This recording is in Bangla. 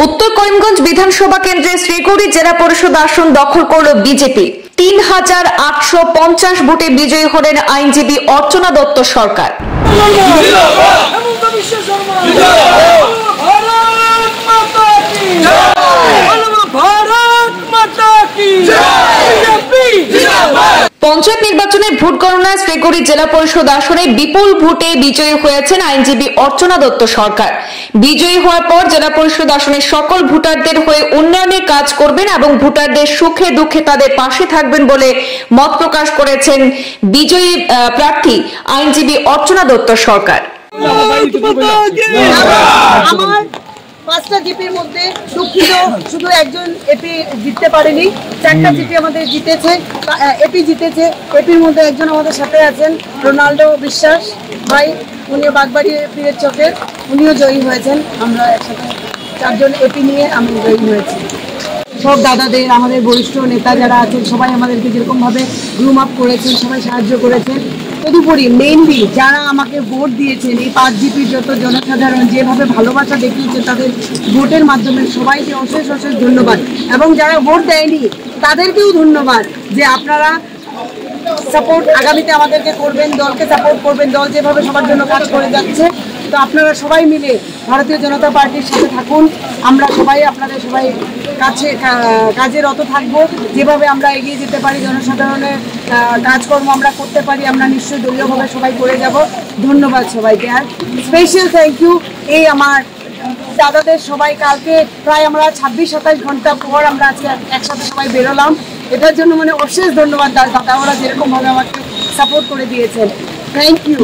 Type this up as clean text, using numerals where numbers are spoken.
উত্তর করিমগঞ্জ বিধানসভা কেন্দ্রে শ্রীগৌরী জেলা পরিষদ আসন দখল করল বিজেপি। ৩,৮৫০ ভোটে বিজয়ী হলেন আইনজীবী অর্চনা দত্ত সরকার। পঞ্চায়েত নির্বাচনের ভোট গণনায় শ্রীগৌরী জেলা পরিষদ আসনে বিপুল ভোটে বিজয়ী হয়েছেন আইনজীবী অর্চনা দত্ত সরকার। বিজয়ী হওয়ার পর জেলা পরিষদ আসনের সকল ভোটারদের হয়ে উন্নয়নের কাজ করবেন এবং ভোটারদের সুখে দুঃখে তাদের পাশে থাকবেন বলে মত প্রকাশ করেছেন বিজয়ী প্রার্থী আইনজীবী অর্চনা দত্ত সরকার। পাঁচটা জিপির মধ্যে দুঃখিত শুধু একজন এপি জিততে পারেনি, 4টা জিপি আমাদের জিতেছে, এপি জিতেছে। এপির মধ্যে একজন আমাদের সাথে আছেন রোনাল্ডো বিশ্বাস ভাই, উনিও বাগবাড়ি পীরের চকের, উনিও জয়ী হয়েছেন। আমরা একসাথে 4 জন এপি নিয়ে আমি জয়ী হয়েছি। সব দাদাদের, আমাদের বরিষ্ঠ নেতা যারা আছেন সবাই আমাদেরকে যেরকমভাবে গ্রুম আপ করেছেন, সবাই সাহায্য করেছেন। তদুপরি মেইনলি যারা আমাকে ভোট দিয়েছেন, এই 5 জিপির যত জনসাধারণ যেভাবে ভালোবাসা দেখিয়েছেন তাদের ভোটের মাধ্যমে সবাইকে অশেষ অশেষ ধন্যবাদ। এবং যারা ভোট দেয়নি তাদেরকেও ধন্যবাদ যে আপনারা সাপোর্ট আগামীতে আমাদেরকে করবেন, দলকে সাপোর্ট করবেন। দল যেভাবে সবার জন্য কাজ করে যাচ্ছে, তো আপনারা সবাই মিলে ভারতীয় জনতা পার্টির সাথে থাকুন। আমরা সবাই আপনাদের সবাই কাজে রত থাকবো। যেভাবে আমরা এগিয়ে যেতে পারি, জনসাধারণের কাজকর্ম আমরা করতে পারি, আমরা নিশ্চয়ই দলীয়ভাবে সবাই করে যাব। ধন্যবাদ সবাইকে। আর স্পেশাল থ্যাংক ইউ এই আমার দাদাদের সবাই। কালকে প্রায় আমরা 26-27 ঘন্টা পর আমরা আজকে একসাথে সবাই বেরোলাম। এটার জন্য মানে অশেষ ধন্যবাদ দাদা, ওরা যেরকমভাবে আমাকে সাপোর্ট করে দিয়েছেন। Thank you.